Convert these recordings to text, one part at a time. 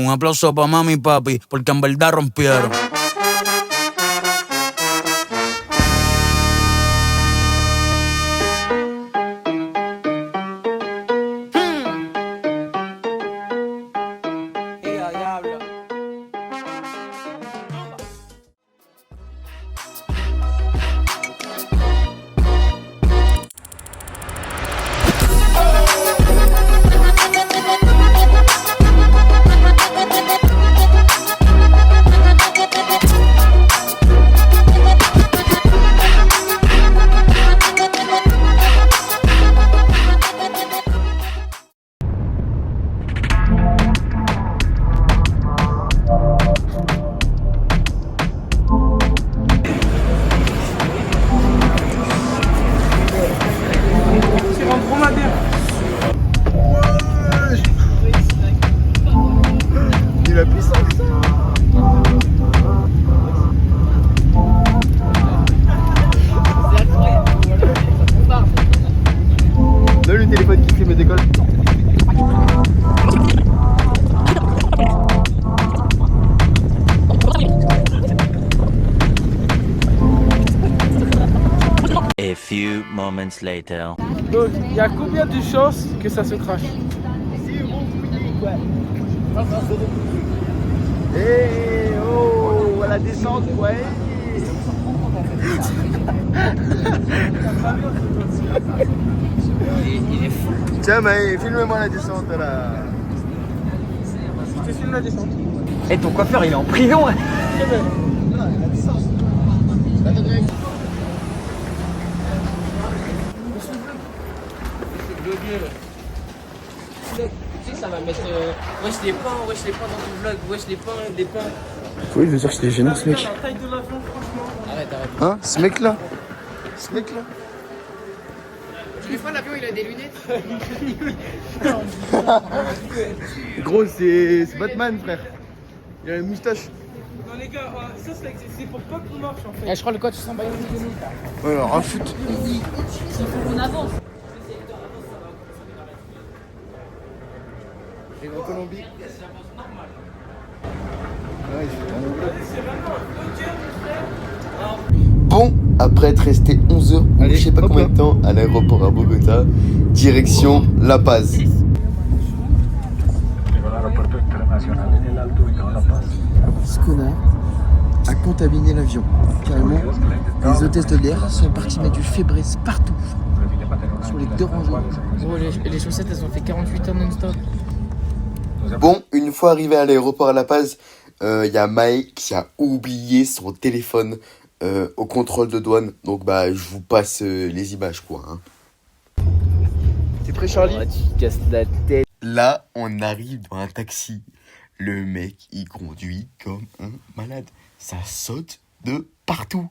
Un aplauso pa' mami y papi, porque en verdad rompieron. La puissance. Donne le téléphone qui filme décolle. A few moments later. Donc, il y a combien de chances que ça se crache? Eh oh, à la descente, ouais. Il est fou. Tiens, mais filme-moi la descente là. Je te filme la descente. Et ton coiffeur il est en prison hein. La descente. Tu sais, ça va mettre wesh les pains dans ton vlog, wesh les pains. Oui, je veux dire que c'était gênant ce mec. La taille de l'avion, franchement. Arrête. Hein, ce mec là. Tu lui feras l'avion, il a des lunettes. Gros, c'est Batman, frère. Il a une moustache. Non les gars, ça c'est pour pas qu'on marche en fait. Eh, je crois le coach s'en bat les couilles. Ouais, alors, un foot. On avance. Et en Colombie. Bon, après être resté 11 heures ou je sais pas combien de temps à l'aéroport à Bogota, direction La Paz. Ce connard a contaminé l'avion. Carrément, les hôtesses de l'air sont parties mettre du Febreze partout. Sur les deux rangées. Gros, les chaussettes, elles ont fait 48 heures non-stop. Bon, une fois arrivé à l'aéroport à La Paz, y a Maë qui a oublié son téléphone au contrôle de douane. Donc bah je vous passe les images quoi. Hein. T'es prêt Charlie? Tu casses la tête. Là, on arrive dans un taxi. Le mec, il conduit comme un malade. Ça saute de partout.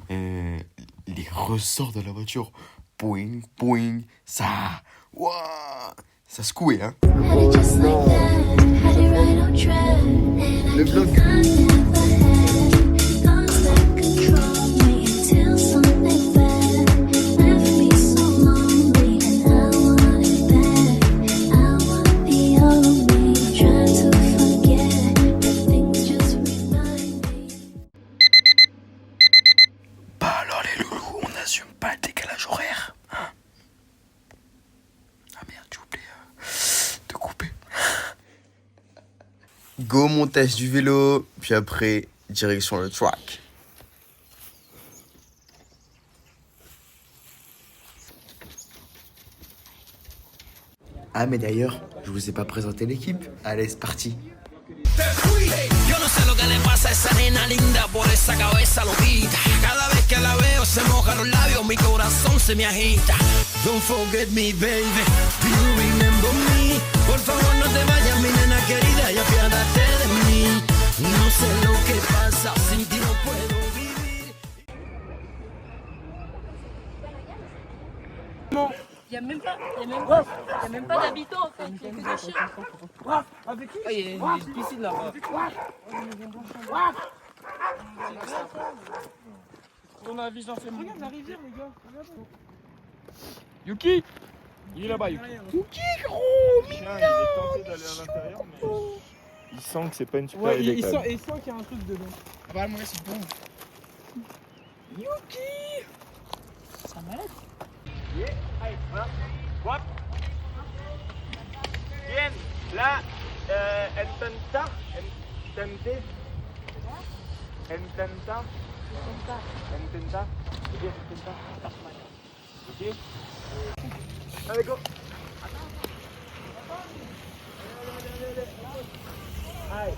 Les ressorts de la voiture. Pouing, pouing. Ça... Ouah, ça secouait, hein. Le vlog. Bah alors les loulous, on n'assume pas le décalage horaire. Hein. Ah merde, j'ai oublié de couper. Go montage du vélo, puis après direction le track. Ah mais d'ailleurs, je vous ai pas présenté l'équipe. Allez, c'est parti. Yo no sé lo que le pasa a esa nena linda por esa cabeza loquita. Cada vez que la veo se moja los labios, mi corazón se me agita. Don't forget me, baby. Do you remember me? Por favor no te vayas, mi nena querida, y apiádate de mí. No sé lo que pasa, sin ti no puedo vivir. Il n'y a même pas d'habitants en fait, il y a que des chiens. Avec qui? Ah, il y a une piscine là. Ton avis, j'en fais. Regarde la rivière, les gars. Regarde. Yuki. Il est là-bas, Yuki. Yuki, gros, mignon. Il est tenté d'aller à l'intérieur, mais il sens que c'est pas une super Ouais, idée. il quand sent, même. il sent qu'il y a un truc dedans. Ah bah, moi, c'est bon. Ça malade. Bien, là, intenta. Ok. Allez, go. Allez.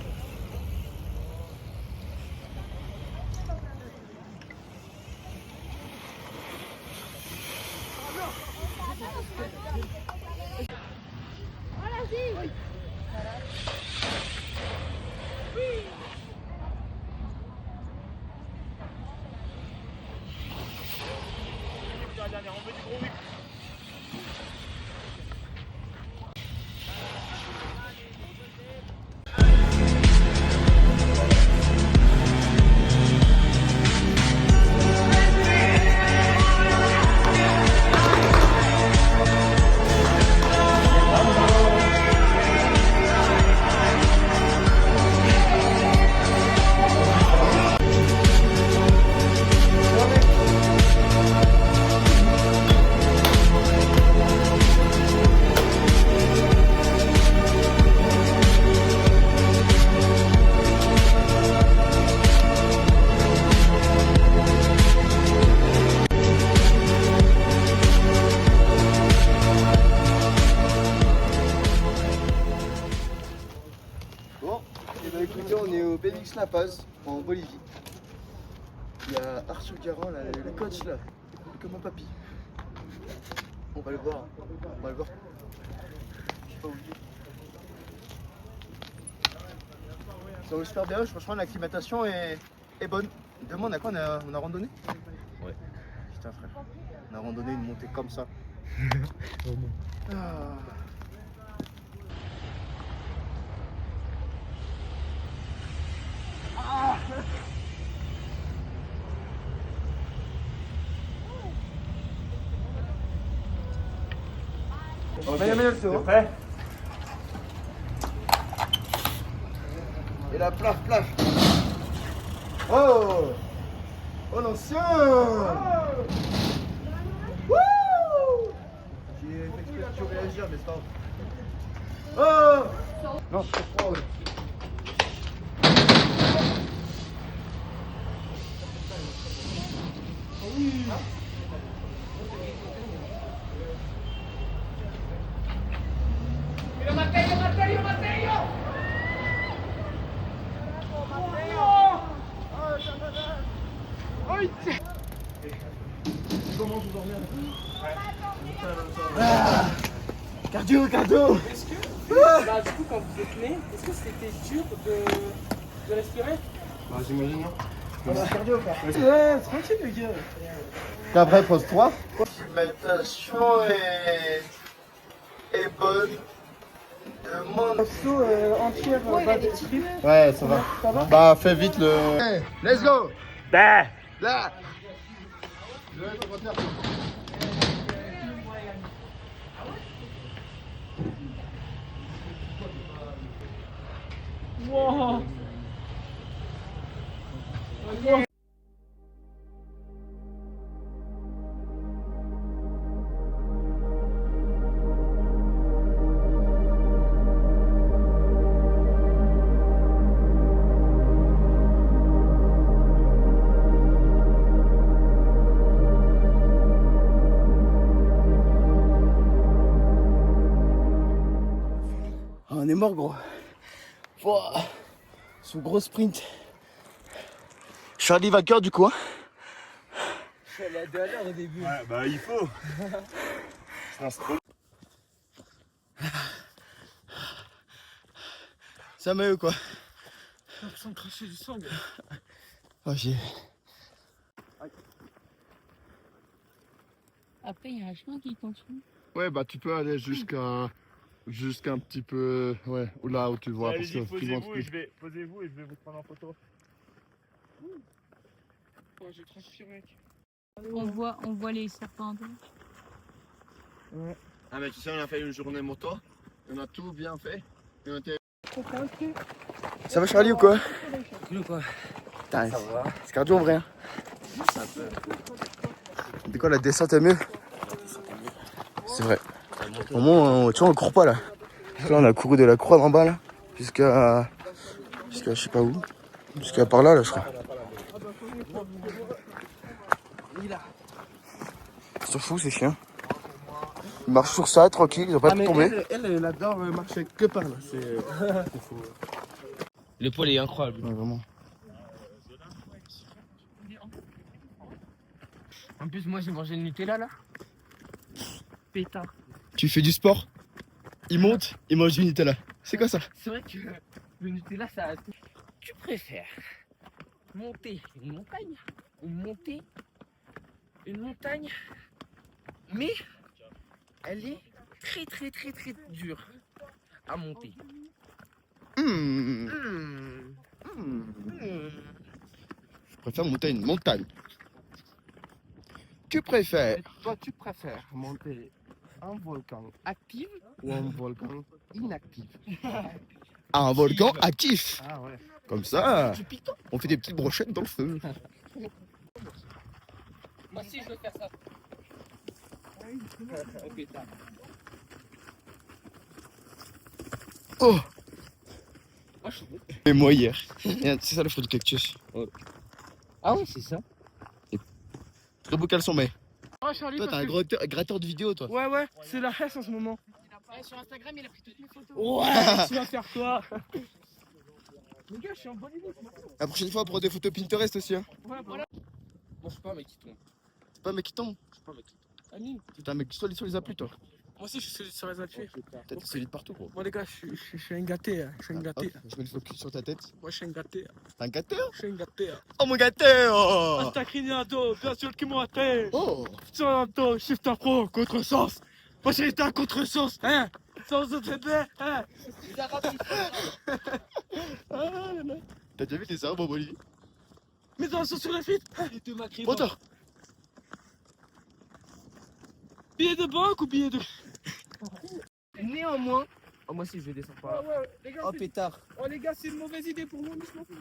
Bon, et bah écoutez, on est au Bélix La Paz, en Bolivie. Il y a Arthur Garand, là, le coach là, comme mon papy. On va le voir, on va le voir. Je sais pas où il est. Ça va super bien, franchement l'acclimatation est bonne. Demain on a quoi, on a randonné? Ouais. Putain frère, on a randonné une montée comme ça. Ah. T'es prêt? Et la plaf plaf. Oh, oh l'ancien. Wouh. J'ai fait exprès de toujours réagir, mais c'est pas grave. Oh. Non, c'est trop froid. Ouais. Cardio, cardio. Est-ce que, bah, du coup, quand vous êtes né, est-ce que c'était dur de respirer? Bah j'imagine non. Cardio, frère. Ouais, tranquille les gars. Après pose 3. L'alimentation est bonne. Demande Entière, bas de trip. Ouais, ça va. Ça va? Bah fais vite le. Hey, let's go. Bah. Là. Wow. On est mort gros. Wow. Sous gros sprint. Charlie vainqueur du coup. Hein. C'est la dernière au début. Ouais, bah il faut. Ça m'a eu quoi. J'ai l'impression de cracher du sang. Oh j'ai. Après, il y a un chemin qui continue. Ouais bah tu peux aller jusqu'à un petit peu ouais ou là où tu vois parce Allez-y, que tu vois posez-vous et je vais vous prendre en photo. Oh, j'ai transpiré, mec. On voit les serpents d'eau. Ah mais tu sais on a fait une journée moto, on a tout bien fait. Et on était... Ça va Charlie ou quoi? Cool ou quoi? Putain, c'est cardio en vrai. Hein. C'est quoi la descente est mieux? C'est vrai. Au moins, tu vois, on court pas là. Là, on a couru de la croix d'en bas là jusqu'à je sais pas où. Jusqu'à par là, je crois. C'est fou ces chiens. Ils marchent sur ça, tranquille, ils ont pas pu tomber. Elle adore marcher que par là. C'est fou. Le poil est incroyable. Ouais, vraiment. En plus, moi, j'ai mangé le Nutella là. Pétard. Tu fais du sport, il monte, il mange du Nutella. C'est quoi ça? C'est vrai que le Nutella, ça. Tu préfères monter une montagne ou monter une montagne, mais elle est très dure à monter. Je préfère monter une montagne. Tu préfères? Toi, tu préfères monter un volcan actif ou un volcan inactif? Un volcan actif. Ah ouais. Comme ça, on fait des petites brochettes dans le feu. Moi aussi, je veux faire ça. Oh! Moi, je suis bon. Et moi hier. C'est ça le fruit du cactus. Ah oui, c'est ça. Très beau caleçon, mais. Oh, Charlie, Toi, t'as un gratteur de vidéo, toi. Ouais, c'est la haine en ce moment. Sur Instagram, il a pris toutes mes photos. Ouais, tu vas faire quoi? Les gars, je suis en bonne idée. La prochaine fois, on prend des photos Pinterest aussi. Hein. Ouais, voilà. Moi, je suis pas un mec qui tombe. C'est pas un mec qui tombe. Je suis pas un mec qui tombe. Annie. C'est un mec qui solide sur les applis, toi. Moi aussi, je suis solide sur les applis. T'es solide partout, gros. Moi, les gars, je suis un gâté. Je suis un gâté. Hop, je mets le focus sur ta tête. Moi, je suis un gâté. T'es un gâteur? Je suis un gâté. Oh, mon gâteur! Hasta crignado, bien sûr qu'il m'a été. Oh! Sur shift pro, contresens. Moi, j'ai été un contresens, hein? Sans autre bébé, hein? T'as déjà vu tes arbres en Bolivie? Mais dans sur la fuite. Moteur! Billet de banque ou billet de. Néanmoins. Oh, moi aussi, je vais descendre par là. ouais, les gars. Oh, pétard. Oh, les gars, c'est une mauvaise idée pour moi, mais je m'en fous.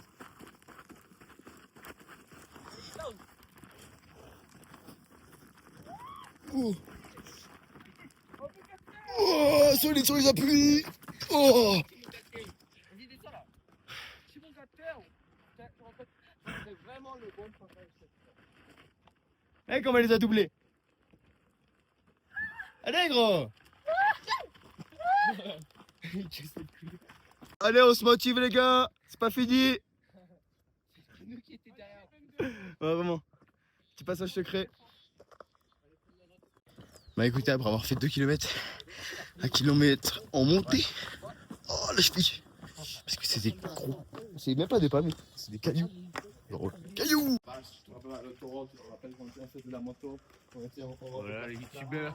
Oh! Oh! Solide sur les appuis! Oh! Vas-y, descends là. Je suis mon gâteur. C'est vraiment le bon travail. Eh, comment elle les a doublés? Allez, gros! Allez, on se motive, les gars! C'est pas fini! Ouais, vraiment. Petit passage secret. Bah écoutez, après avoir fait 2 km, 1 km en montée, oh la cheville! Parce que c'est des gros, c'est même pas des palmiers, c'est des cailloux. Genre, cailloux! Voilà, les youtubeurs.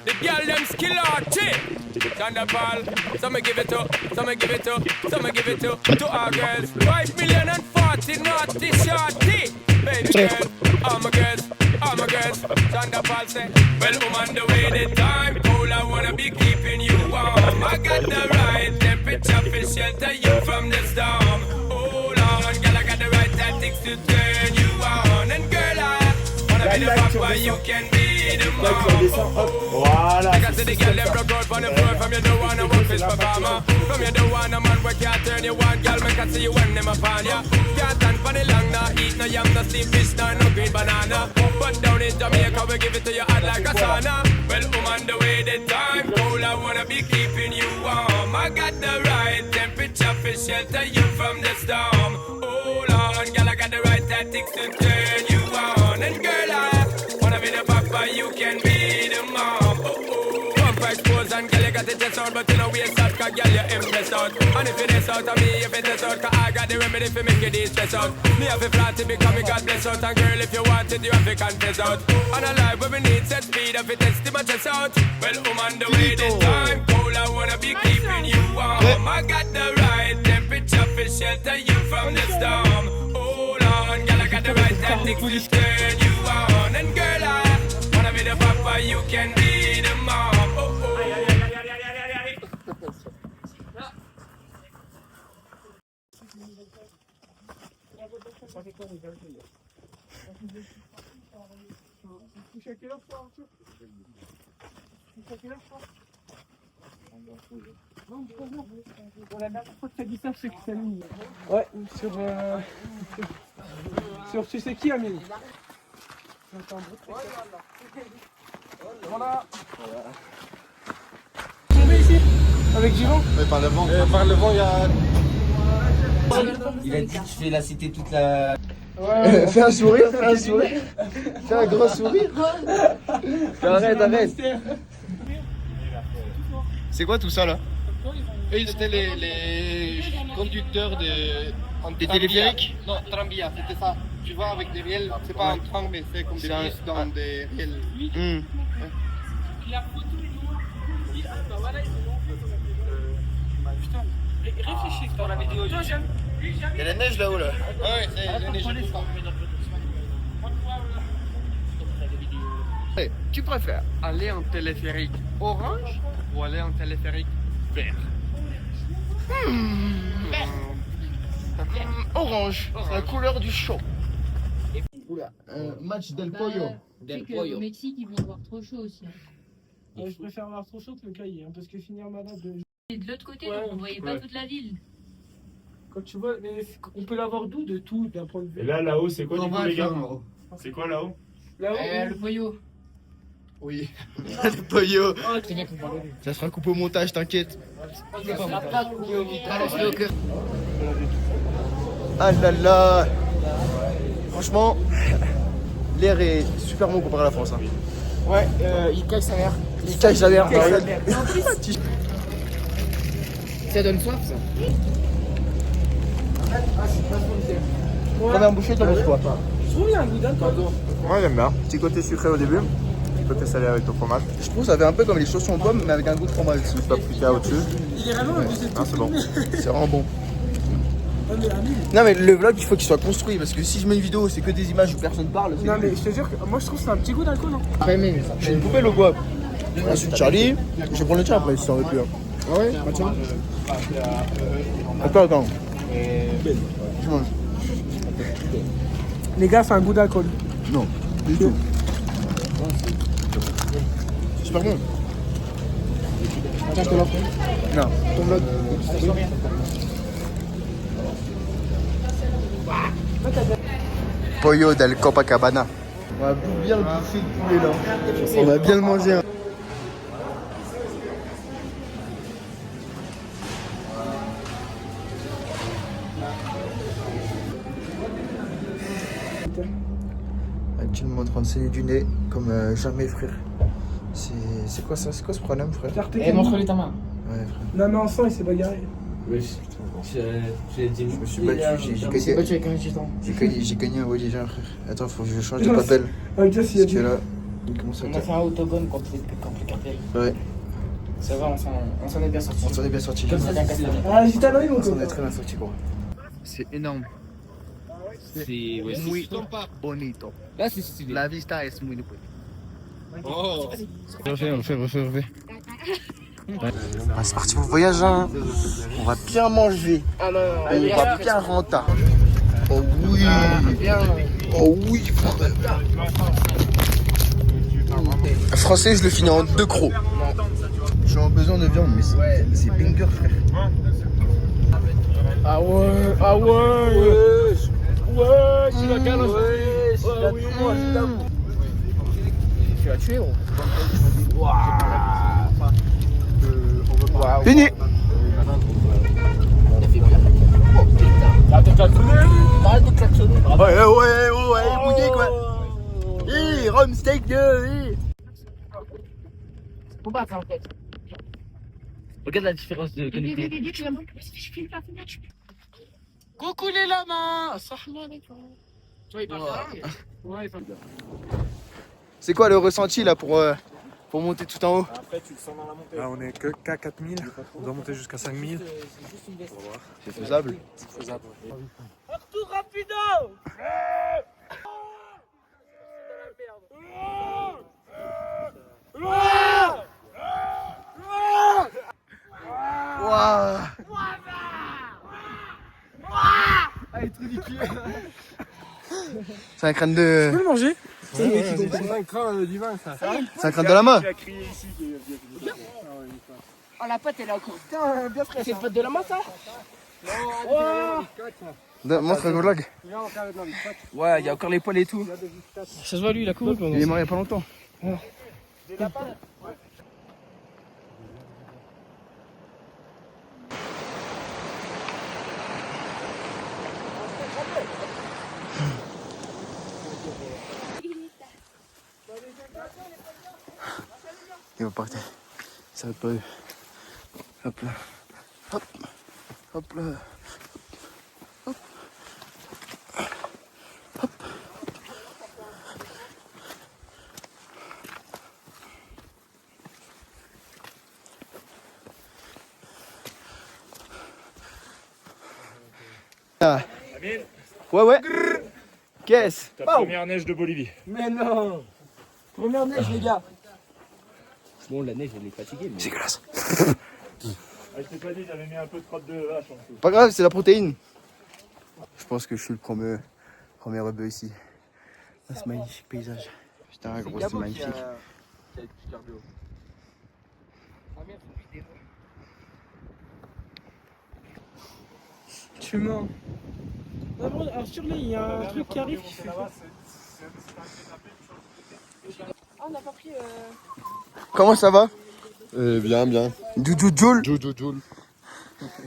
The girl them skill arty. Thunderball. Some give it up, some give it up, some give it up to our girls. 5,040,000 naughty shorty. Baby girl, all my girls, all my girls. Thunderball say, well, I'm on the way the time. Cool, I wanna be keeping you warm. I got the right temperature for shelter you from the storm. Hold on, girl, I got the right tactics to turn you on. And girl, I wanna be the papa, you can be the mom. Voilà! I got to the girl, them broke out on the floor. From you don't wanna work this performer. From you don't wanna man where can't turn you on. Girl, make I see you when them upon ya. Can't stand for the long, nah eat no yam, no steamed fish, no green banana. But down in Jamaica, we give it to you hot like a sauna. Well, I'm on the way the time cold, I wanna be keeping you warm. I got the right temperature for shelter you from the storm. Hold on, girl, I got the right tactics to turn you on. And girl, I wanna be the papa, you can be the mom. Expose and girl, you got the test out, but you know we start, cause girl, you impress out. And if you test out of me, if you test out, cause I got the remedy for make you de-stress out. Me have a flat to become a God bless out, and girl, if you want it, you have to confess out. And a life where we need set speed, if you test my chest out. Well, I'm on the way this time, cold, I wanna be keeping you warm. I got the right temperature for shelter you from the storm. Hold on, girl, I got the right tactics to turn you on. And girl, I wanna be the papa, you can be the mom. couches à quelle heure, toi, Arthur? Tu couches à quelle heure, toi? Non, bon, la dernière fois que t'as dit ça, c'est que t'as mis. Ouais, sur tu sais qui, Amine? Voilà. Tombé ici avec Giron? Ouais, par le vent. Par le vent, il y a. Il a dit que je fais la cité toute la... Ouais, Fais un sourire, fais un sourire. Fais un gros sourire. Arrête. C'est quoi tout ça là? eux, c'était les conducteurs des téléphériques? Non, Trambia, c'était ça. Tu vois, avec des riels, c'est pas un tram, mais c'est comme des C'est un- bus dans des riels. Réfléchis dans la vidéo. Il y a la neige là-haut là. Ouais, c'est la neige tout le temps. Hey, tu préfères aller en téléphérique orange ou aller en téléphérique vert? Orange, c'est la couleur du chaud. Oula, match del Pollo. Au Mexique, ils vont avoir trop chaud aussi. Ouais, je préfère avoir trop chaud que le cahier, hein, parce que finir malade. Et de l'autre côté, Ouais, donc on voyait pas toute la ville. Quand tu vois, mais on peut l'avoir d'où de tout d'un point de vue. Et là, là-haut, c'est quoi du coup, les gars? hein. C'est quoi là-haut? Là-haut, Le Poyo. Oui. Le Pollo. Ah, très bien pour parler. Ça sera coupé au montage, t'inquiète. Ah là là. Franchement, l'air est super bon comparé à la France. Hein. Ouais, il cache sa mère. Il cache sa mère. Ça donne soif, ça. Première bouchée, t'en penses quoi? Je trouve qu'il y a un goût d'alcool. Moi j'aime bien. Petit côté sucré au début, petit côté salé avec le fromage. Je trouve que ça fait un peu comme les chaussons aux pommes, mais avec un goût de fromage. Si je paprika au-dessus. Il est vraiment abusé de Ah, c'est bon. tout. C'est vraiment bon. Ah, mais Amine. Non mais le vlog il faut qu'il soit construit parce que si je mets une vidéo c'est que des images où personne parle. Non, mais je te jure que moi je trouve que c'est un petit goût d'alcool. Hein. J'ai une poupée le bois. Ensuite Charlie, je vais prendre le tien après si t'en veux plus. Hein. Ah ouais, tiens. Attends. Je mange. Les gars, c'est un goût d'alcool. Non, du tout. C'est super bon. Tiens, je te l'offre. Non. Ton vlog. Pollo del Copacabana. On va bien bouffer le poulet là. On va bien le manger. Hein. Actuellement en train de saigner du nez comme jamais frère. C'est quoi ça? C'est quoi ce problème frère? Eh, montre-lui ta main. Ouais frère. Non, mais ensemble, il s'est bagarré. Oui. Je me suis battu, Il s'est battu avec un gitan. j'ai gagné un voltigeur frère. Attends, faut que je change de papel. Avec Jess, il y a Parce que dit. là, il commence à On a fait un autogone contre le cartel. Ouais, Ça va, on s'en est bien sorti. on s'en est bien sorti. Comme ça, bien cassé. Ah, j'étais à l'œil, mon On s'en est copain. très bien sorti gros. C'est énorme. C'est Muy bonito. Là, c'est stylé. La vista es muy bonita. Oh. Refais. Ah, c'est parti pour le voyage, hein. On va bien manger. Ah non, On va bien rentrer. Oh oui. Oh oui, frère. Français, je le finis en 2 crocs. J'ai besoin de viande, mais c'est banger, frère. Ah ouais, ah ouais. Ouais, je la gale. Ouais, oui, moi, je la tu l'as tué, gros. Fini. Arrête de klaxonner. Ouais, bouillie quoi. Rhum steak de. Faut pas faire en fait. Regarde la différence de qualité. Coucou les lamas. Salam alaikum. Tu vois, il parle bien. Ouais, il parle bien. C'est quoi le ressenti là pour monter tout en haut? Après, tu le sens dans la montée. Là, on est que qu'à 4000. On doit monter jusqu'à 5000. C'est faisable. C'est faisable. Retour rapido. Waouh. Ah, il est trop ridicule. C'est un crâne de... Tu peux le manger? C'est un crâne du vin, ça. C'est un crâne de lama. Oh, la pâte, elle est encore. Putain, bien frais. C'est le pâte de la main, ça? Montre un vlog. Ouais, il y a encore les poils et tout. Ça se voit, lui, il a couru pendant. Il est mort il y a pas longtemps. Il va partir. Ça va pas. Hop là. Hop. Hop là. Hop. Hop. Ah. Ouais. Qu'est-ce? Ta première neige de Bolivie. Mais non. Première neige, les gars. Bon, la neige, elle est fatiguée. Mais... C'est dégueulasse. Ah, je t'ai pas dit, j'avais mis un peu de crotte de vache en dessous. Pas grave, c'est la protéine. Je pense que je suis le premier rebeu ici. Ah, ce magnifique paysage. Putain, gros, c'est magnifique. Je suis mort. Alors sur les, il y a un truc qui arrive qui fait. Ah, on n'a pas pris. Comment ça va? Bien. Doudou Joule. Joule.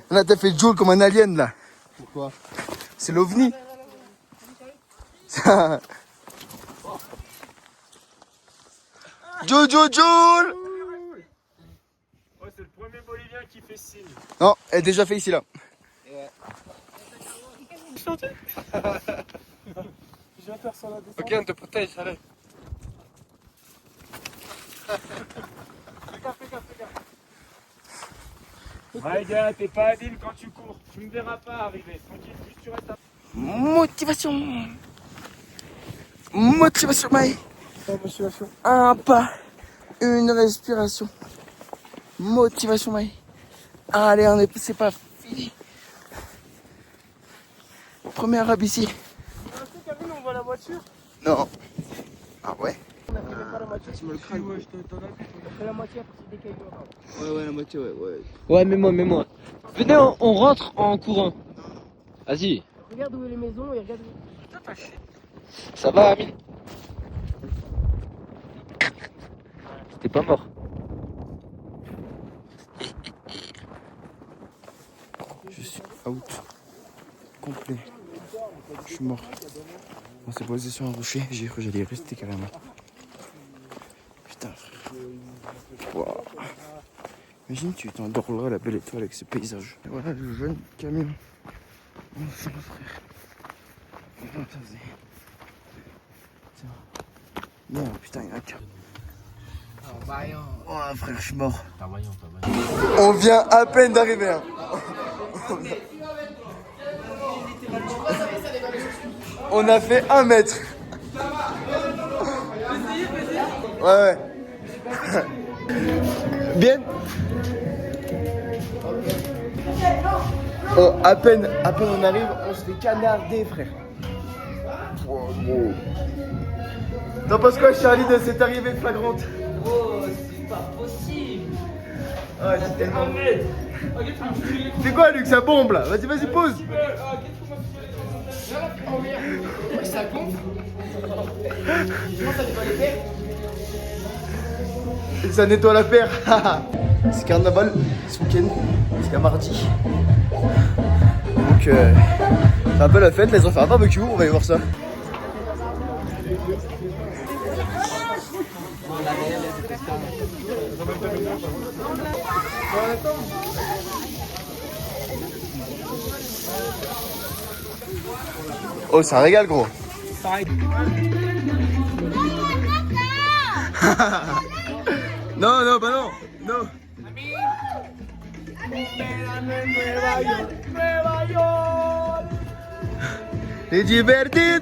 Là, t'as fait Joule comme un alien, là. Pourquoi? C'est l'OVNI. Joule. Ouais, c'est le premier Bolivien qui fait signe. Non, elle est déjà fait ici, là. Je vais faire ça là. Ok, on te protège, allez. Ouais, gars, t'es pas habile quand tu cours. Tu me verras pas arriver. Tranquille, juste tu restes à... Motivation, Maï. Motivation. Un pas, une respiration. Motivation, Maï. Allez, c'est pas fini. Premier arabe ici. T'as vu, on voit la voiture. Non. Ah ouais? On a fait même pas la moitié. Tu me le crânes. Ouais, je t'en ai vu. On a fait la moitié, après c'est des cailloux. Ouais, la moitié, ouais. Ouais, mets-moi. Venez, on rentre en courant. Vas-y. Regarde où est les maisons et regarde où. Ça va, Amine? T'es pas mort. Je suis out. Complet. Je suis mort. On s'est posé sur un rocher, j'ai cru que j'allais rester carrément. Putain, frère. Wow. Imagine, tu t'endors là, la belle étoile avec ce paysage. Et voilà le jeune camion. Enfin, frère. Attendez. Merde, putain, il y a un camion. Oh, frère, je suis mort. On vient à peine d'arriver. Hein. On a fait 1 mètre. Ouais. Bien. Oh, à peine on arrive, on se fait canarder, frère. Wow. T'en penses quoi, Charlie, de cette arrivée flagrante? Oh, c'est pas possible. Ah, c'est tellement... C'est quoi, Luc, ça bombe là? Vas-y, pose. Ça gonfle. Ça nettoie la paire. C'est carnaval ce week-end, jusqu'à mardi. Donc, c'est un peu la fête, là, ils ont fait un barbecue, on va aller voir ça. Oh, ça régale, gros. Non, bah non. Te divertit.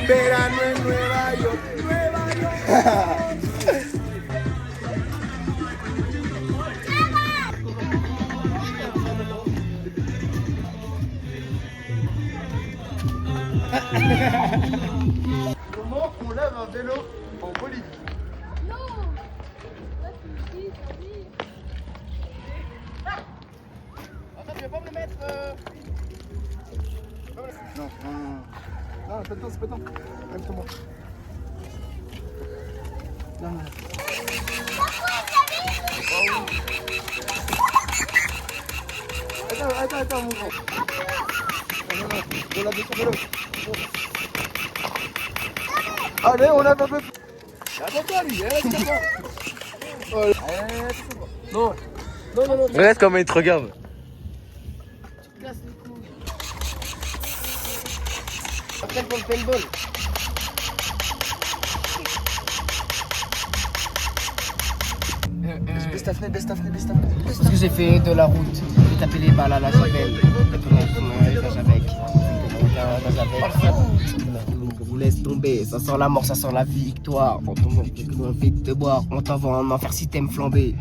Verano en Nueva York. Comment on lave un vélo en Bolivie? Attends, tu vas pas me le mettre Non, non, non. Non, c'est pas le temps, c'est pas le temps. Lève-toi. Non, non. Attends, mon grand. On lave ton vélo. Allez, on lave un peu. Attends-toi, lui, Non. Regarde comment il te regarde. Après, pour le paintball. Baisse ta fenêtre. Parce que j'ai fait de la route. J'ai tapé les balles à la javel. On vous laisse tomber, ça sent la mort, ça sent la victoire. On t'envoie vite de boire, on t'envoie en enfer si t'aimes flamber.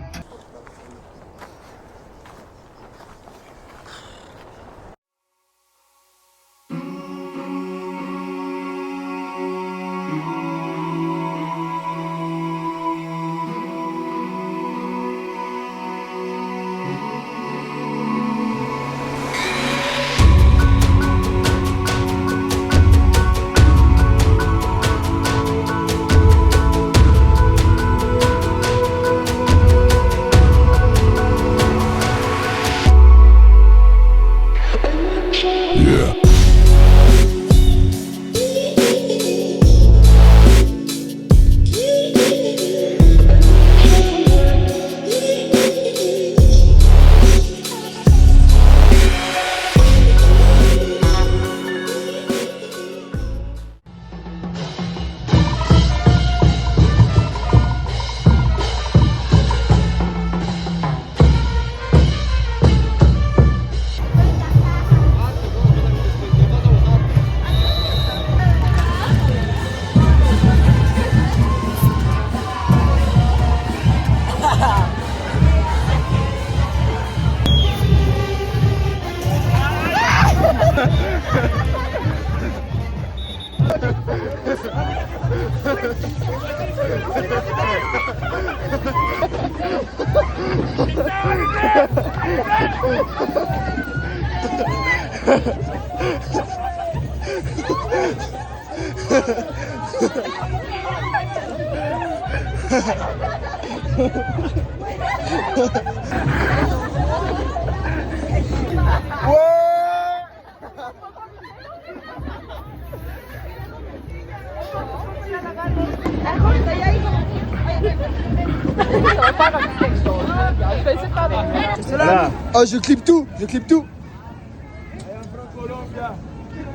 Oh, je clip tout.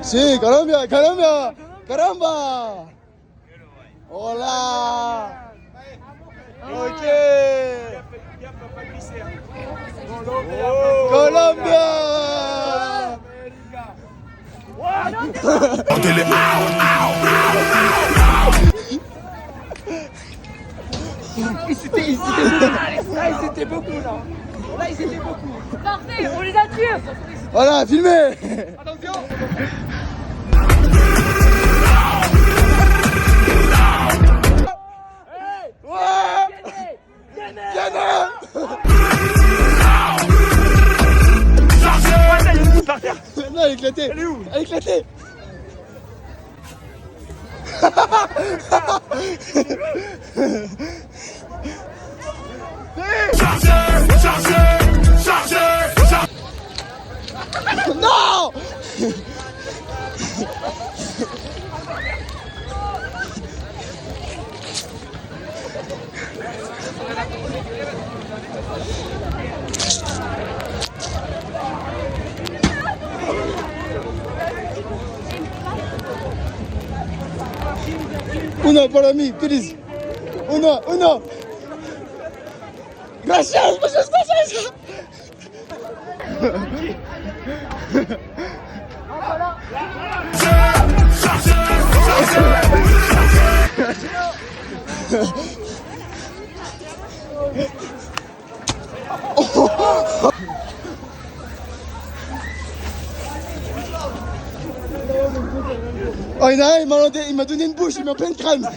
Si, Colombia. Caramba. Hola. Ok. Colombia. C'était beaucoup là. Là, ils étaient beaucoup. Parfait, on les a tués. Voilà, filmez. Attention. Non, elle est éclatée. Elle est où? Elle est éclatée. Non. Uno para mí, please. Uno. Gracias. Oh, il y en a un, il m'a donné une bouche, il m'a plein de crâne.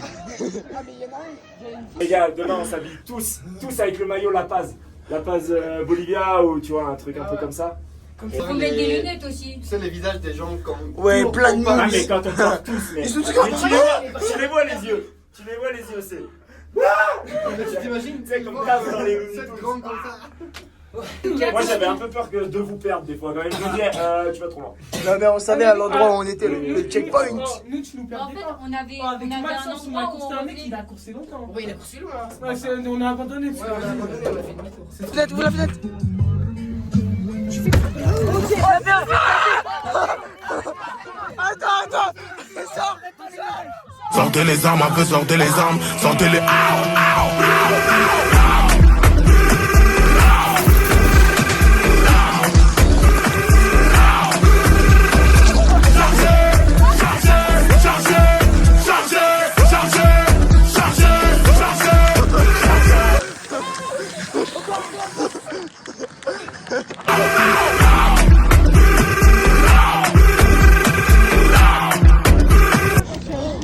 Les gars, demain on s'habille tous avec le maillot La Paz. La Paz Bolivia ou tu vois, un truc un peu comme ça. Il faut mettre des lunettes aussi. Tu sais, les visages des gens quand. Ouais, plein de Ah mousse. mais quand on part tous, mais. Ils sont tous Mais tu les vois les yeux. Tu les vois les yeux, c'est. Tu t'imagines, Tu sais, comme ça dans les Looney cette Tunes. grande comme ça. Moi j'avais un peu peur de vous perdre des fois quand même. Je me disais, tu vas trop loin. Non, mais on savait à l'endroit où on était, le checkpoint. Nous, tu nous En perdais fait, pas. on avait Avec un Maxence, on a endroit où coursé on un mec, il faisait... a coursé longtemps. Oui, il a coursé loin. Ouais, on a abandonné. Ouais, on a abandonné, on a fait demi-tour. Fenêtre, ouvre la fenêtre. Attends. Sortez les armes, un peu sortez les armes, sortez les.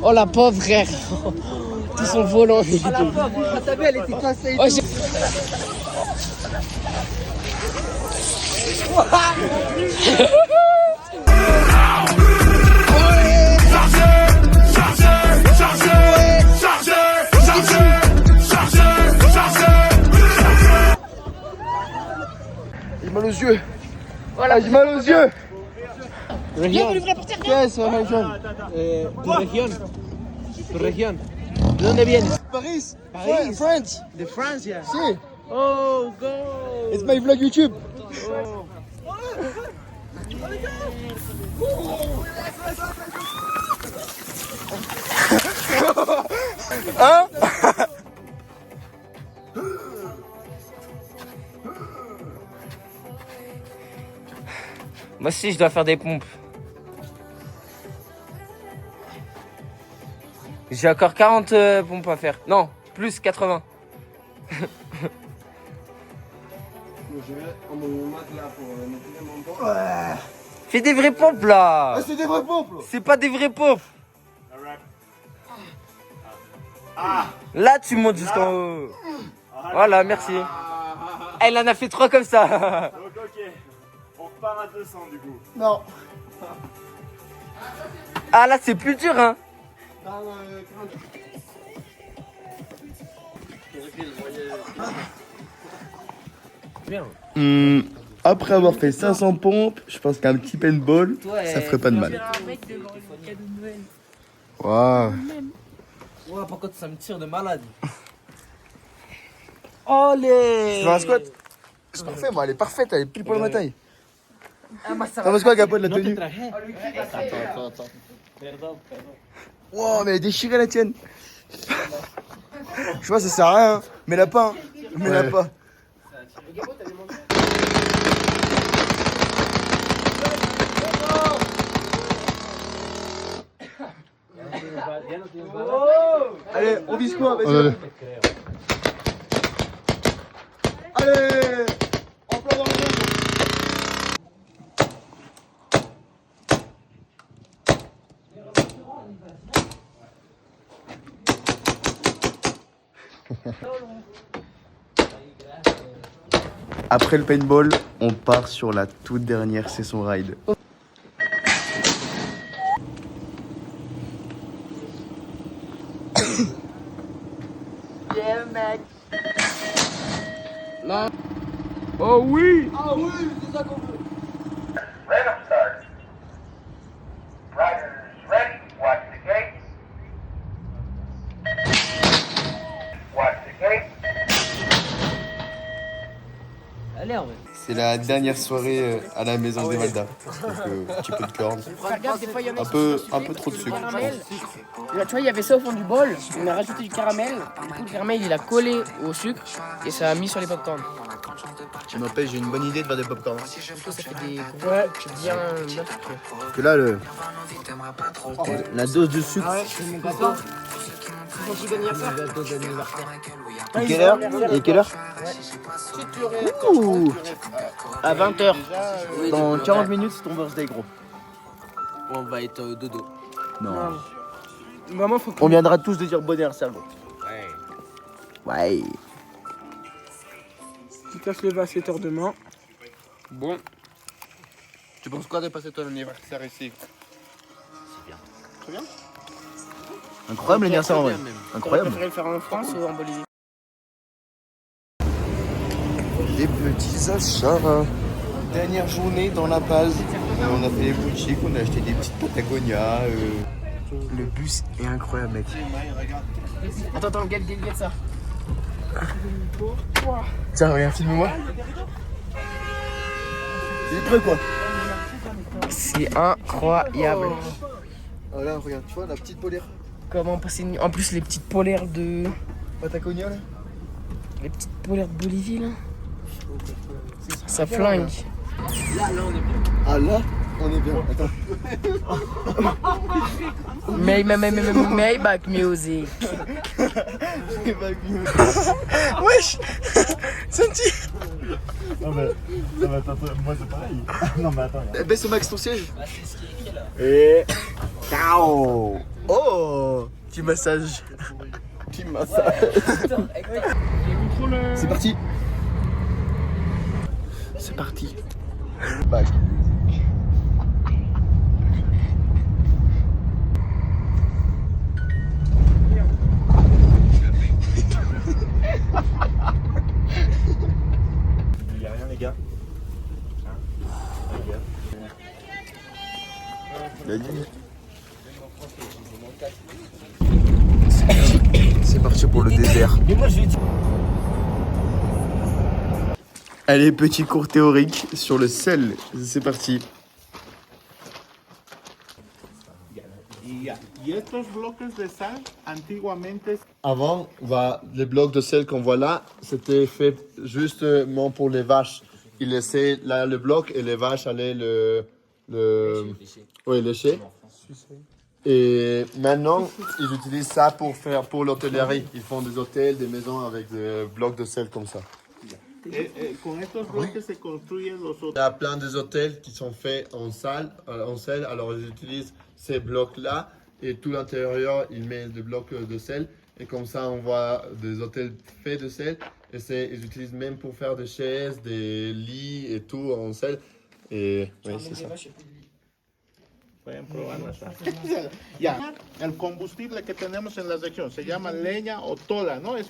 Oh la pauvre frère. Ils sont volants. Ah, la pauvre, t'as vu, elle était cassée. Oh, J'ai mal aux yeux. Voilà, j'ai mal aux yeux. Région. Qu'est-ce Tu région. ¿De dónde vienes? Paris. Paris. France. De Francia. Si. Oh, go. It's my vlog YouTube. Hein? Moi aussi, je dois faire des pompes. J'ai encore 40 pompes à faire. Non, plus 80. Fais des vraies pompes là. Ah, c'est des vrais pompes là. C'est pas des vraies pompes. Là, tu montes jusqu'en haut. Voilà, merci. Elle en a fait 3 comme ça. Donc ok, on repart à 200 du coup. Non. Ah là, c'est plus dur, hein. Après avoir fait 500 pompes, je pense qu'un petit paintball, ça ferait pas de mal. Waouh. Ouais, par contre, ça me tire de malade. Tu fais un squat? C'est parfait, moi, elle est parfaite, elle est pile poil ma taille. Ça va quoi, Gapo, de la tenue? Attends. Wow, mais elle est déchirée la tienne. Je vois, ça sert à rien. Mets-la pas, hein. Mets-la pas. Allez, on vise quoi? Vas-y. Allez, en plein dans le monde. Après le paintball, on part sur la toute dernière session ride. Yeah, mec. Là. Oh oui! Ah oui, c'est ça qu'on veut. Random start. Riders ready. Watch the gates. Watch the gates. Allez, on va. C'est la dernière soirée à la maison des Valda. Donc un petit peu de corne. Faire gaffe, des fois, il y en a Un peu trop de sucre, je caramel. pense. Là, tu vois, il y avait ça au fond du bol. On a rajouté du caramel. Du coup, le caramel, il a collé au sucre et ça a mis sur les popcorn. Tu m'empêches, j'ai une bonne idée de faire des popcorn. Du coup, ça fait des gros bien sucrés. Parce que là, la dose de sucre. Mon gâteau. C'est ton anniversaire. Et quelle heure? Et quelle heure? Ouh. À 20h. Dans 40 minutes, c'est ton birthday, gros. On va être dodo. Non. Vraiment, faut que... On viendra tous de dire bon anniversaire, gros. Ouais. Tu casses le à 7h demain. Bon. Tu penses quoi de passer ton anniversaire ici? Incroyable l'anniversaire en vrai. T'aurais Incroyable. préféré le faire en France ou en Bolivie? Les petits achats. Dernière journée dans La Paz. On a fait les boutiques, on a acheté des petites Patagonia. Le bus est incroyable, mec. Attends, guette ça. Tiens, regarde, filme-moi. Il est prêt quoi? C'est incroyable. Oh là, regarde, tu vois la petite polaire Comment passer une nuit. En plus, les petites polaires de. Patagonia là. Les petites polaires de Bolivie là. Ça flingue. Ah là, on est bien. Attends. Maybach Music. Wesh. Senti. Non mais attends, moi c'est pareil. Non mais attends. Baisse au max ton siège. Et ciao. Oh. Petit massage. Petit massage. C'est parti. C'est parti. Back. Il y a rien les gars. C'est parti pour le désert. Allez, petit cours théorique sur le sel. C'est parti. Avant, les blocs de sel qu'on voit là, c'était fait justement pour les vaches. Ils laissaient là le bloc et les vaches allaient lécher. Et maintenant, ils utilisent ça pour l'hôtellerie. Ils font des hôtels, des maisons avec des blocs de sel comme ça. Il y a plein des hôtels qui sont faits en sel, alors ils utilisent ces blocs-là et tout l'intérieur, ils mettent des blocs de sel et comme ça on voit des hôtels faits de sel et ils utilisent même pour faire des chaises, des lits et tout en sel et oui, c'est ça. Ya, el combustible que tenemos en la región se llama leña o tola, ¿no? Es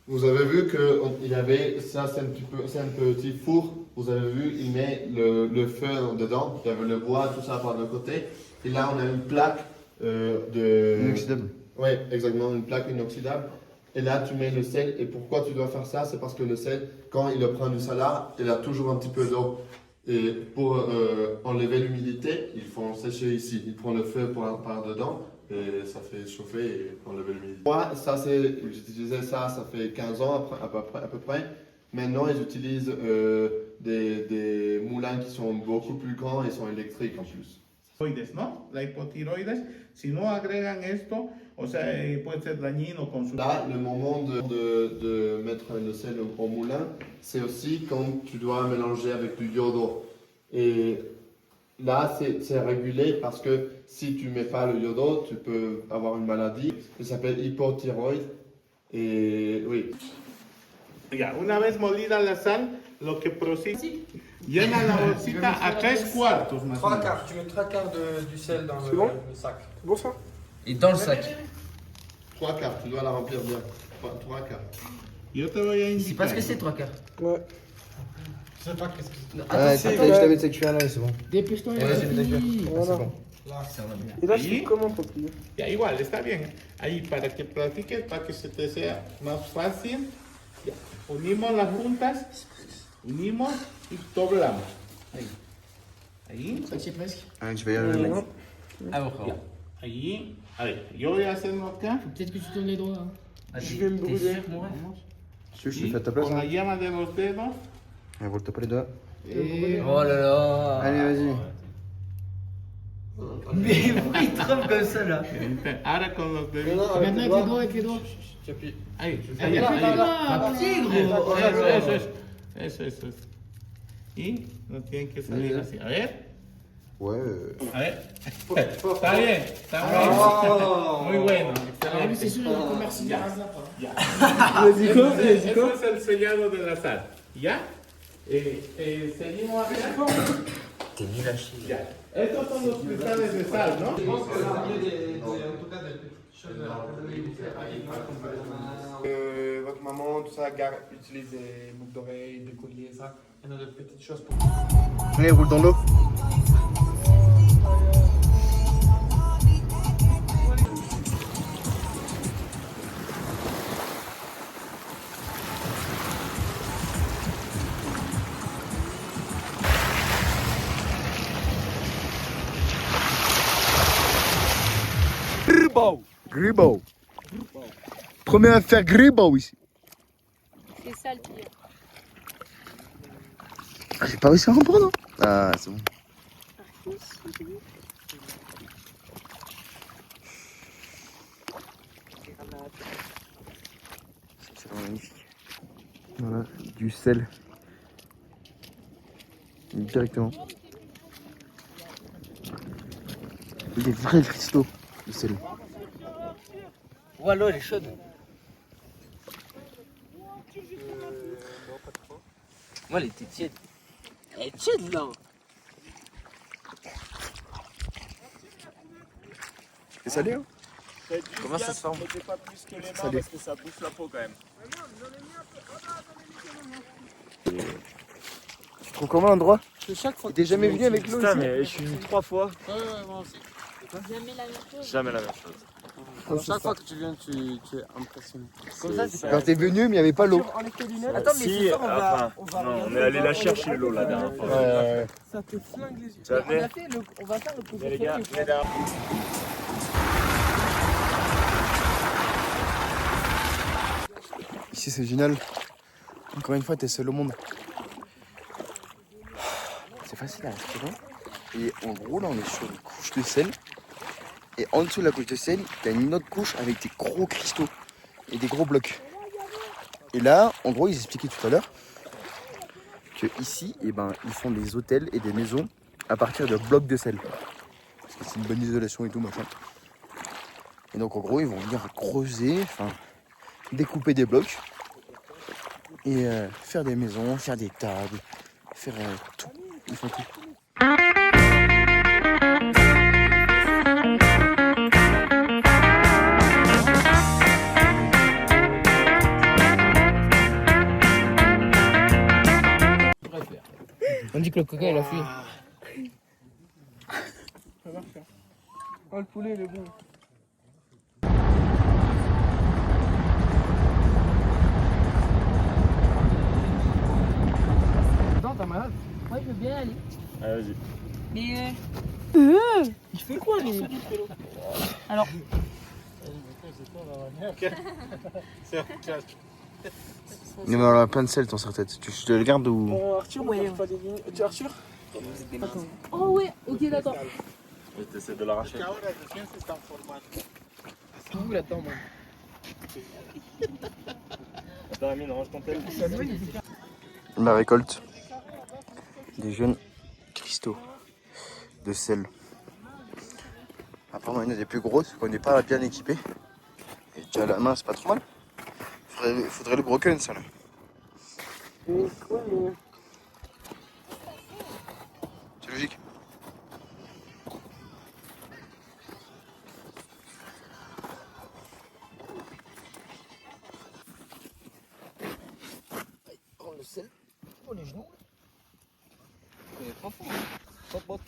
Vous avez vu qu'il y avait, ça c'est un petit four, vous avez vu, il met le feu dedans, il y avait le bois, tout ça par le côté, et là on a une plaque Inoxydable. Oui, exactement, une plaque inoxydable. Et là, tu mets le sel. Et pourquoi tu dois faire ça? C'est parce que le sel, quand il le prend du salade, il a toujours un petit peu d'eau. Et pour enlever l'humidité, ils font sécher ici. Ils prennent le feu par dedans et ça fait chauffer et enlever l'humidité. Moi, j'utilisais ça fait 15 ans à peu près. Maintenant, ils utilisent des moulins qui sont beaucoup plus grands et sont électriques en plus. ¿no? La hipotiroides, si no agregan esto, o sea, puede ser dañino con su... Là, le moment de mettre le sel au moulin, c'est aussi quand tu dois mélanger avec du iodo. Et là, c'est régulé parce que si tu mets pas le iodo, tu peux avoir une maladie. Ça s'appelle hypothyroïde. Et oui. Ya, una vez molida la sal, lo que prosigue, llena la bolsita a 3/4 más o menos. Tu mets 3/4 du sel dans le sac. C'est bon ça? Et dans le sac. 3/4, tu dois la remplir bien. 3/4. Yo te voy a indicar. C'est pas ce que c'est 3/4. Ouais. Je sais pas qu'est-ce que c'est. Ouais, je t'avais cette cuillère là, c'est bon. Dépêche-toi. Voilà. Et là, je fais comment pour plier? Ya, igual, está bien. Ahí, para que practiques, para que se te sea más fácil. Ya. Unimos las puntas, unimos y doblamos. Ahí. Ahí. Ça tient presque. Ah, tu vas y arriver, mec. Ah bon, Ya. Ahí. A ver, yo voy a hacerlo acá. peut-être que tu tournes les doigts. Je vais me brûler. Je te fais à ta place. Con la Hein. llama de los dedos. Roule-toi pas les doigts. Oh là là. Allez, vas-y. Mais pourquoi il tremble comme ça là? Ahora con los dedos. Maintenant avec les doigts. Ahí. Ah, tigre. Eso. y no tienen que salir así. A ver. Ouais. A ver. Está bien, está bueno. Muy bueno. Excelente. Eso es el sellado de la sal. ¿Ya? Seguimos acá. Ya. Estos son los cristales de sal, ¿no? Votre maman, tout ça, utilise des boucles d'oreilles, des colliers, ça. Il y en a de petites choses pour. Allez, roule dans l'eau. Gribao. Premier à faire gribao ici. C'est ça le pire. Ah, j'ai pas réussi à en prendre. Ah, c'est bon. C'est vraiment magnifique. Voilà, du sel. Directement. Des vrais cristaux de sel. Ouais, l'eau elle est chaude. Moi elle était tiède. Elle est tiède là. C'est salé hein? Comment ça se forme? Pas plus que les mains parce que ça bouffe la peau quand même. Tu trouves comment l'endroit? Chaque fois. T'es jamais venu avec l'eau ici? mais je suis venu 3 fois. Moi aussi. Jamais la même chose. Jamais la même chose. Chaque fois que tu viens, tu es impressionné. Comme ça, c'est Quand t'es venu, mais il n'y avait pas l'eau. Attends, mais Si, ce soir, non, on est allé la chercher l'eau la dernière fois. Ça te flingue les yeux. Tu vas venir? on va faire le coup de Les gars, venez derrière. Ici c'est génial. Encore une fois, t'es seul au monde. C'est facile à respirer. Et en gros, là, on est sur une couche de sel. Et en dessous de la couche de sel, t'as une autre couche avec des gros cristaux et des gros blocs. Et là, en gros, ils expliquaient tout à l'heure que ici, eh ben, ils font des hôtels et des maisons à partir de blocs de sel. Parce que c'est une bonne isolation et tout, machin. Et donc, en gros, ils vont venir creuser, enfin, découper des blocs et faire des maisons, faire des tables, faire tout. Ils font tout. On dit que le coquin il a fui. Oh, le poulet, il est bon. Attends, t'as malade? Ouais, je veux bien aller. Allez, vas-y. Mais Il fait quoi, lui? alors, Mais on a plein de sel dans sa tête. Tu te le gardes ou? Bon, Arthur, Ouais. pas des lignes. Tu Arthur? oh ouais, ok d'accord. T'essaies de l'arracher. C'est où là-dedans, moi? Attends, Amine, range ton tel. La récolte des jeunes cristaux de sel. Apparemment, il y en a des plus grosses qu'on n'est pas bien équipé. Et déjà à la main, c'est pas trop mal. Faudrait le broken, ça là. C'est logique. Prendre le sel pour les genoux. C'est pas fou, hein. Pas de botte.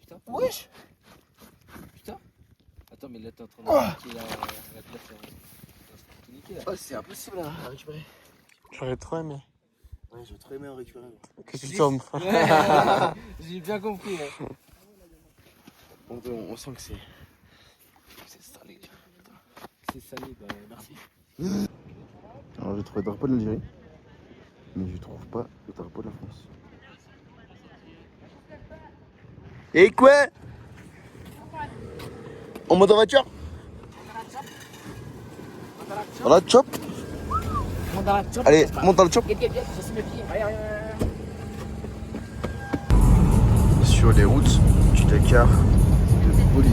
Putain. Wesh! Putain. Attends, mais là t'es en train de niquer la glace. Tout niquer là. Oh, c'est impossible à récupérer. J'aurais trop aimé. Ouais, j'ai trop aimé en récupérer. Qu'est-ce que tu tombes? J'ai bien compris. Hein. On sent que c'est salé. C'est salé, bah merci. Alors j'ai trouvé le drapeau de l'Algérie, mais je trouve pas le drapeau de la France. Et quoi? On monte en voiture? Voilà, chop. Allez, monte dans le chop. Sur les routes du Dakar de Bolivie.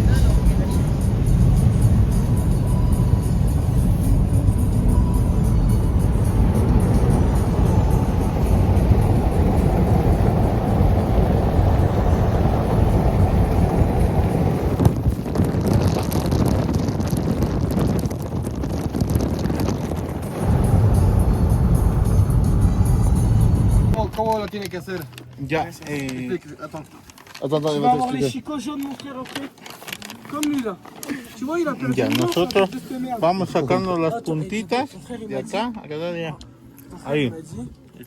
¿Cómo lo tiene que hacer? Ya, Attends. Attends, Tu il vas va avoir les t'expliquer. chicots jaunes, mon frère, après. Comme lui, là. Tu vois, il a perdu ya, le nom, nosotros ça, de merde. vamos sacando las puntitas de acá a cada día. Ahí.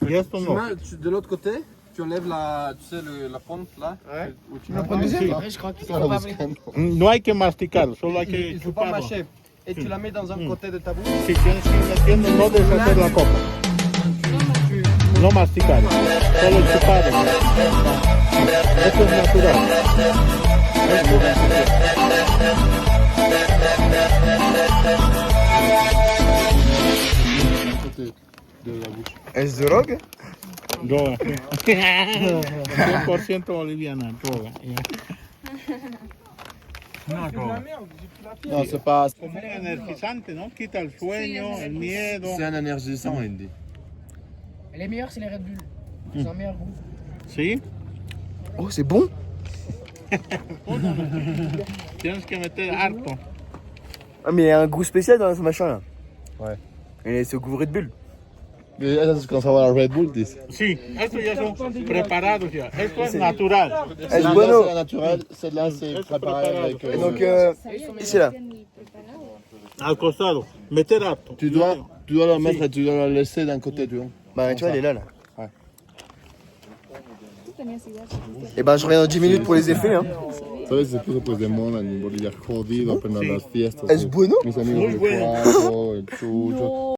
Y esto no. De l'autre côté, tu enlèves la, tu sais, la pente là. Ouais. Où tu prends deuxième. Sí. No hay que masticar, solo hay que Il faut pas chuparlo. mâcher. Et tu la mets dans un côté de ta bouche. Si tienes que ir metiendo, no deshacer la copa. No masticar, solo chupar. Esto es natural. De la bouche. Es drogue? Droga. 100% boliviana, droga. No, droga. Non, c'est pas. Como un energizante, ¿no? Quita el sueño, el miedo. C'est un énergisant, Andy. Les meilleurs, c'est les Red Bull. C'est un meilleur goût. ¿Sí? Oh, c'est bon? Tienes que meter harto. Ah, mais il y a un goût spécial dans ce machin là. Ouais. Et c'est au goût Red Bull. Mais là, tu commences à voir la Red Bull, dis. Sí, estos ya son preparados ya. Esto es natural. Es Là, bueno. c'est naturel, celle-là, c'est préparé avec. Et donc, ici là. Al costado. Meter harto. Tu dois la mettre et tu dois la laisser d'un côté, tu vois. Bah, tu vois, elle est là là. Ouais. Et ben, je reviens dans 10 minutes pour les effets. Hein. ¿Sabes? Se puso pues de moda en Bolivia jodido apenas las fiestas. Es bueno. Mis amigos Muy de bueno. cuatro, el chucho.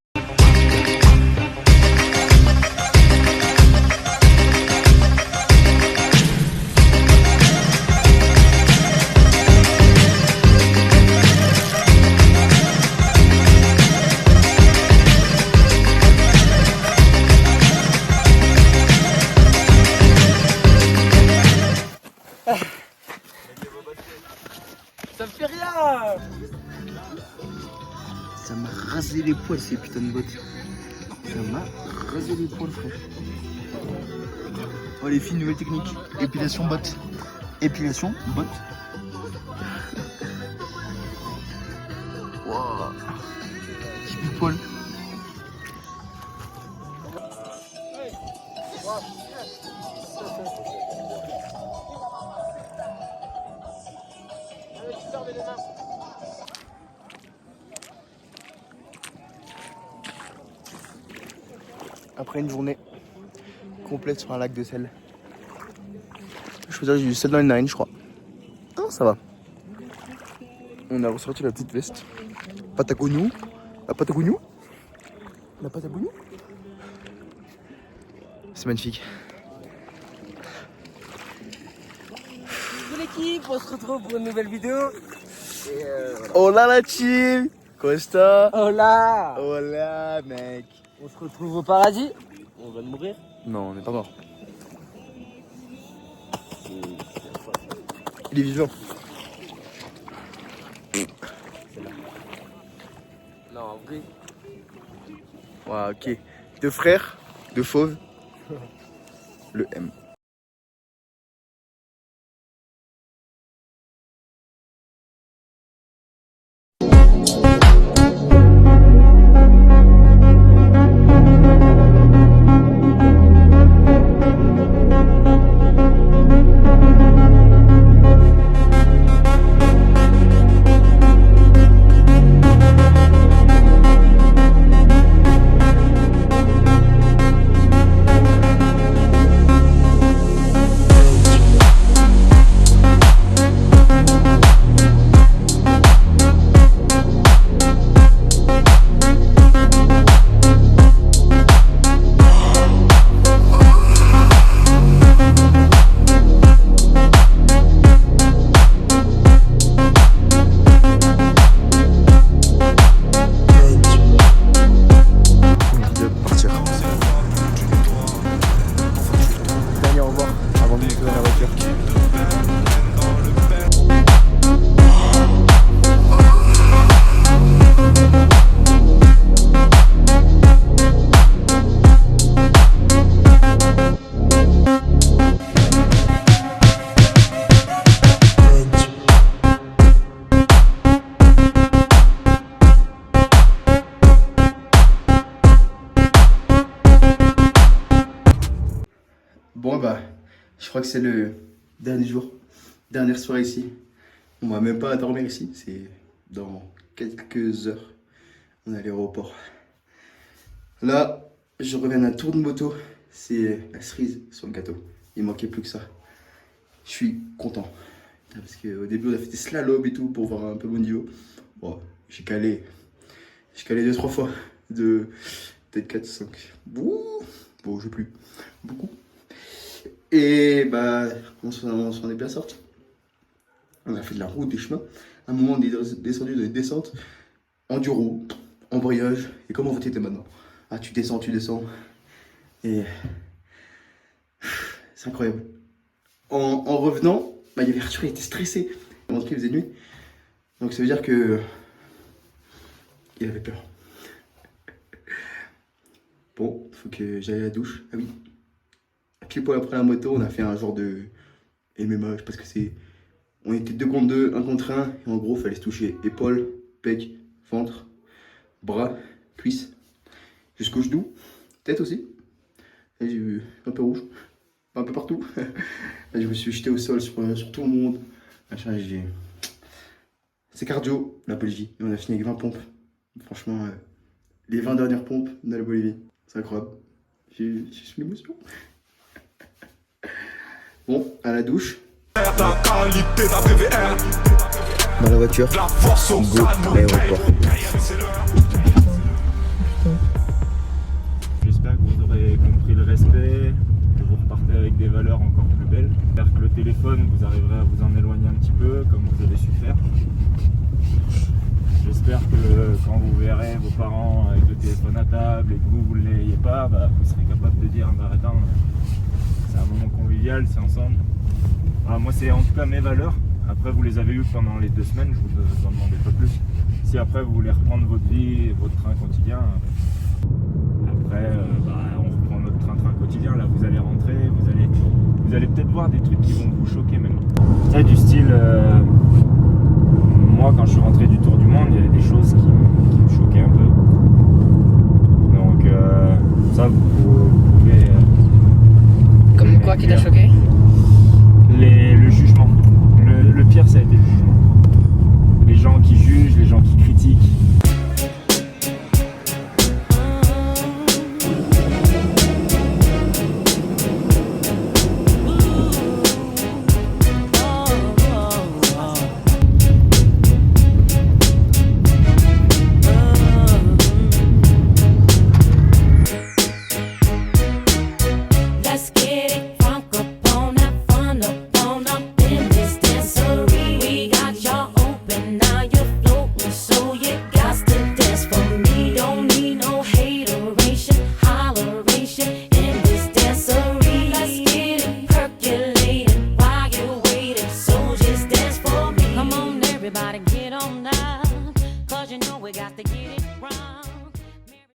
Ça me fait rien. Ça m'a rasé les poils ces putains de bottes. Ça m'a rasé les poils, frère. Oh les filles, nouvelle technique. Épilation botte. Épilation botte. Waouh. J'ai plus de poils. Après une journée complète sur un lac de sel. Je peux dire que j'ai du sel dans les narines, je crois. Ah, ça va. On a ressorti la petite veste. Pâte à gognou. La pâte à gognou. La pâte à gognou. C'est magnifique. Bonjour l'équipe, on se retrouve pour une nouvelle vidéo. Et Hola la team. Costa. Hola. Hola mec. On se retrouve au paradis. On va mourir. Non, on n'est pas mort. Il est vivant. Non, en vrai. Ouais, ok. Deux frères, deux fauves. Le M. Bon bah, je crois que c'est le dernier jour, dernière soirée ici. On va même pas dormir ici, c'est dans quelques heures. On est à l'aéroport. Là, je reviens d'un tour de moto. C'est la cerise sur le gâteau. Il manquait plus que ça. Je suis content. Parce qu'au début, on a fait des slaloms et tout pour voir un peu mon niveau. Bon, j'ai calé 2-3 fois. Peut-être 4, 5. Bon, je sais plus. Beaucoup. Et bah, on s'en est bien sorti. On a fait de la route, des chemins. À un moment, on est descendu dans les descentes. Enduro, embrayage. Et comment vous t'étais maintenant? Ah, tu descends. Et c'est incroyable. En revenant, bah, il y avait Arthur, il était stressé. En tout cas, il faisait nuit. Donc ça veut dire que il avait peur. Bon, faut que j'aille à la douche. Ah oui. Pile poil après la moto, on a fait un genre de MMA, je sais pas ce que c'est. On était 2 contre 2, 1 contre 1. Et en gros, il fallait se toucher épaules, pec, ventre, bras, cuisses, jusqu'au genou, tête aussi. Et j'ai eu un peu rouge, un peu partout. Et je me suis jeté au sol sur tout le monde. C'est cardio, la Bolivie. Et on a fini avec 20 pompes. Franchement, les 20 dernières pompes de la Bolivie. C'est incroyable. J'ai une émotion. Bon, à la douche. Dans la voiture, go à l'aéroport. J'espère que vous aurez compris le respect, que vous repartez avec des valeurs encore plus belles. J'espère que le téléphone, vous arriverez à vous en éloigner un petit peu, comme vous avez su faire. J'espère que quand vous verrez vos parents avec le téléphone à table et que vous ne l'ayez pas, bah, vous serez capable de dire bah, attends, c'est un moment convivial, c'est ensemble. Alors, moi, c'est en tout cas mes valeurs. Après, vous les avez eues pendant les 2 semaines, je vous en demandais pas plus. Si après vous voulez reprendre votre vie, votre train quotidien, après on reprend notre train quotidien. Là, vous allez rentrer, vous allez peut-être voir des trucs qui vont vous choquer même. C'est du style, moi quand je suis rentré du tour du monde, il y avait des choses qui me choquaient un peu. Donc ça, vous pouvez. Comme quoi qui t'a choqué? Le jugement. Le pire, ça a été le jugement. Les gens qui jugent, les gens qui critiquent. Everybody get on now, 'cause you know we got to get it right.